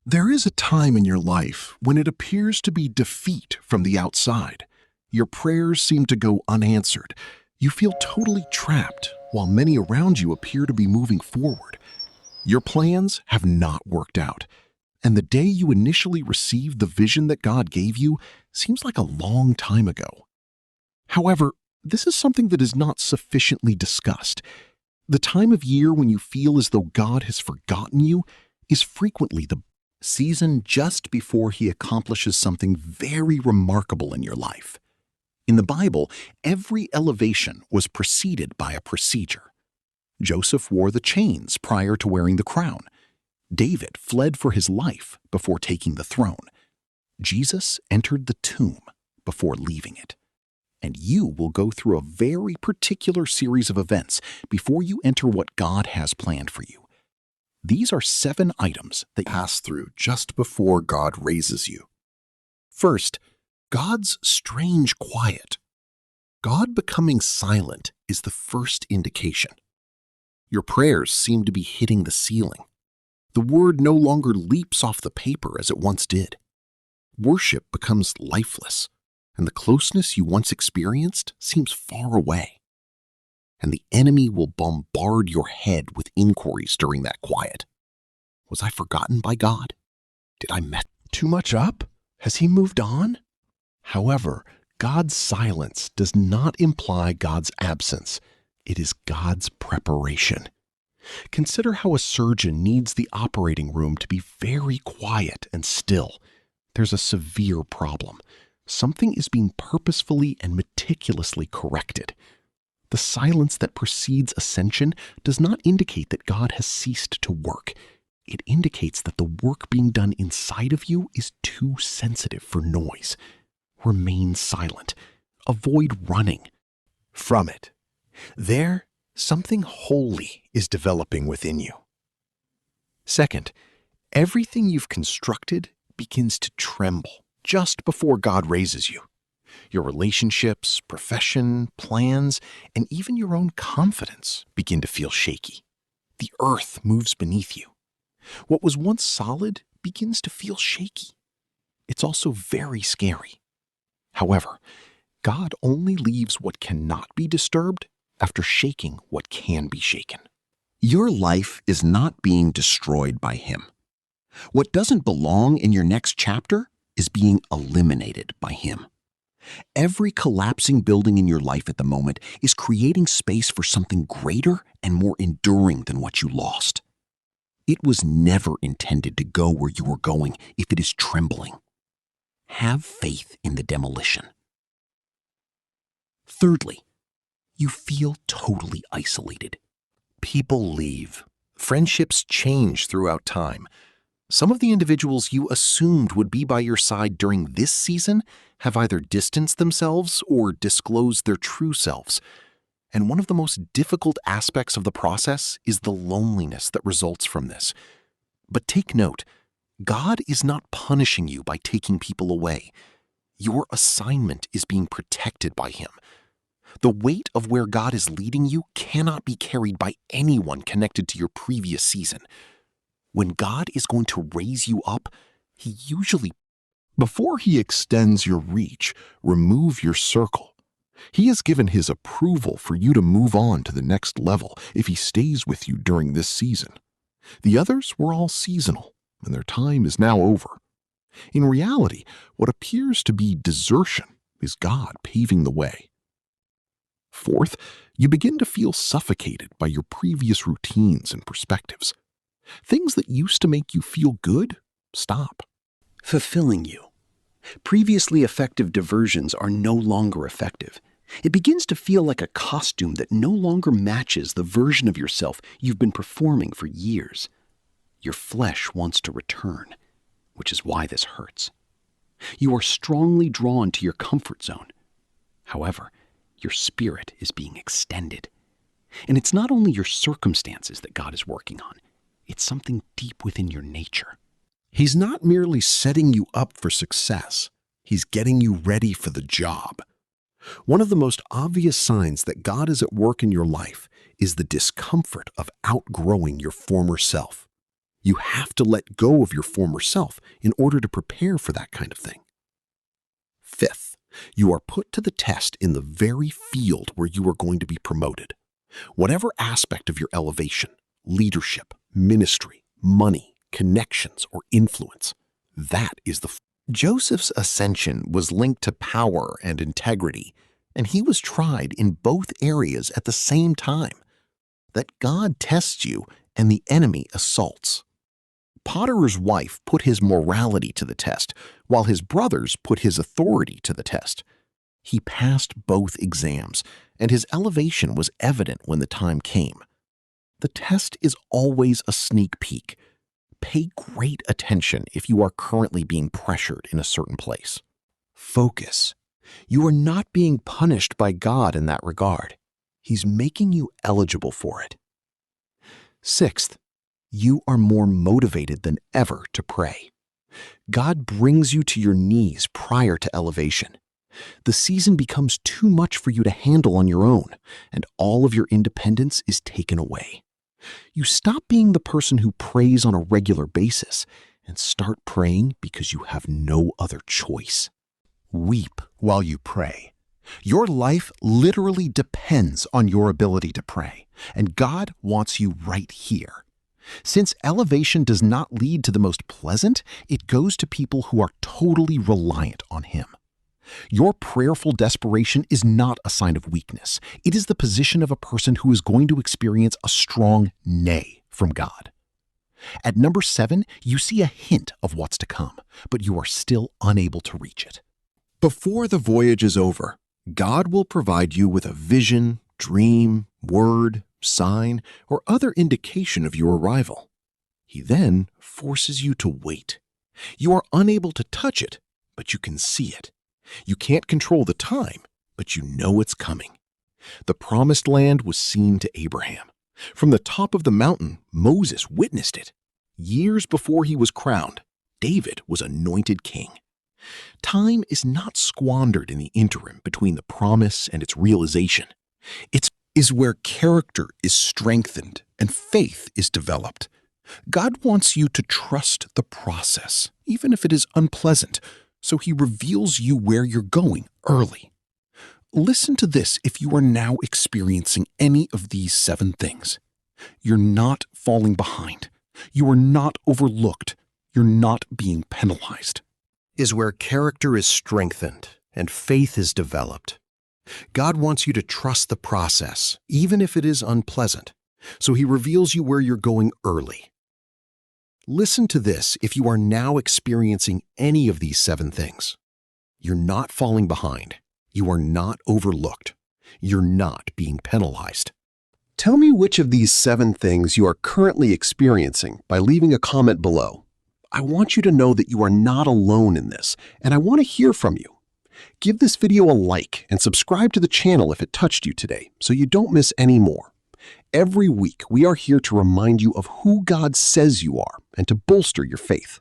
There is a time in your life when it appears to be defeat from the outside. Your prayers seem to go unanswered. You feel totally trapped, while many around you appear to be moving forward. Your plans have not worked out, and the day you initially received the vision that God gave you seems like a long time ago. However, this is something that is not sufficiently discussed. The time of year when you feel as though God has forgotten you is frequently the season just before he accomplishes something very remarkable in your life. In the Bible, every elevation was preceded by a procedure. Joseph wore the chains prior to wearing the crown. David fled for his life before taking the throne. Jesus entered the tomb before leaving it. And you will go through a very particular series of events before you enter what God has planned for you. These are 7 items that pass through just before God raises you. First, God's strange quiet. God becoming silent is the first indication. Your prayers seem to be hitting the ceiling. The word no longer leaps off the paper as it once did. Worship becomes lifeless, and the closeness you once experienced seems far away. And the enemy will bombard your head with inquiries during that quiet. Was I forgotten by God? Did I mess too much up? Has he moved on? However, God's silence does not imply God's absence. It is God's preparation. Consider how a surgeon needs the operating room to be very quiet and still. There's a severe problem. Something is being purposefully and meticulously corrected. The silence that precedes ascension does not indicate that God has ceased to work. It indicates that the work being done inside of you is too sensitive for noise. Remain silent. Avoid running from it. There, something holy is developing within you. Second, everything you've constructed begins to tremble just before God raises you. Your relationships, profession, plans, and even your own confidence begin to feel shaky. The earth moves beneath you. What was once solid begins to feel shaky. It's also very scary. However, God only leaves what cannot be disturbed after shaking what can be shaken. Your life is not being destroyed by him. What doesn't belong in your next chapter is being eliminated by him. Every collapsing building in your life at the moment is creating space for something greater and more enduring than what you lost. It was never intended to go where you were going if it is trembling. Have faith in the demolition. Thirdly, you feel totally isolated. People leave. Friendships change throughout time. Some of the individuals you assumed would be by your side during this season have either distanced themselves or disclosed their true selves. And one of the most difficult aspects of the process is the loneliness that results from this. But take note, God is not punishing you by taking people away. Your assignment is being protected by him. The weight of where God is leading you cannot be carried by anyone connected to your previous season. When God is going to raise you up, he usually, before he extends your reach, remove your circle. He has given his approval for you to move on to the next level if he stays with you during this season. The others were all seasonal, and their time is now over. In reality, what appears to be desertion is God paving the way. Fourth, you begin to feel suffocated by your previous routines and perspectives. Things that used to make you feel good stop fulfilling you. Previously effective diversions are no longer effective. It begins to feel like a costume that no longer matches the version of yourself you've been performing for years. Your flesh wants to return, which is why this hurts. You are strongly drawn to your comfort zone. However, your spirit is being extended. And it's not only your circumstances that God is working on. It's something deep within your nature. He's not merely setting you up for success. He's getting you ready for the job. One of the most obvious signs that God is at work in your life is the discomfort of outgrowing your former self. You have to let go of your former self in order to prepare for that kind of thing. Fifth, you are put to the test in the very field where you are going to be promoted. Whatever aspect of your elevation, leadership, ministry, money, connections, or influence, that is the Joseph's ascension was linked to power and integrity, and he was tried in both areas at the same time. That God tests you and the enemy assaults. Potiphar's wife put his morality to the test, while his brothers put his authority to the test. He passed both exams, and his elevation was evident when the time came. The test is always a sneak peek. Pay great attention if you are currently being pressured in a certain place. Focus. You are not being punished by God in that regard. He's making you eligible for it. Sixth, you are more motivated than ever to pray. God brings you to your knees prior to elevation. The season becomes too much for you to handle on your own, and all of your independence is taken away. You stop being the person who prays on a regular basis and start praying because you have no other choice. Weep while you pray. Your life literally depends on your ability to pray, and God wants you right here. Since elevation does not lead to the most pleasant, it goes to people who are totally reliant on Him. Your prayerful desperation is not a sign of weakness. It is the position of a person who is going to experience a strong nay from God. At number 7, you see a hint of what's to come, but you are still unable to reach it. Before the voyage is over, God will provide you with a vision, dream, word, sign, or other indication of your arrival. He then forces you to wait. You are unable to touch it, but you can see it. You can't control the time, but you know it's coming. The promised land was seen to Abraham. From the top of the mountain, Moses witnessed it. Years before he was crowned, David was anointed king. Time is not squandered in the interim between the promise and its realization. It is where character is strengthened and faith is developed. God wants you to trust the process, even if it is unpleasant, so He reveals you where you're going early. Listen to this if you are now experiencing any of these 7 things. You're not falling behind. You are not overlooked. You're not being penalized. Is where character is strengthened and faith is developed. God wants you to trust the process, even if it is unpleasant, so He reveals you where you're going early. Listen to this if you are now experiencing any of these 7 things. You're not falling behind. You are not overlooked. You're not being penalized. Tell me which of these 7 things you are currently experiencing by leaving a comment below. I want you to know that you are not alone in this, and I want to hear from you. Give this video a like and subscribe to the channel if it touched you today so you don't miss any more. Every week, we are here to remind you of who God says you are and to bolster your faith.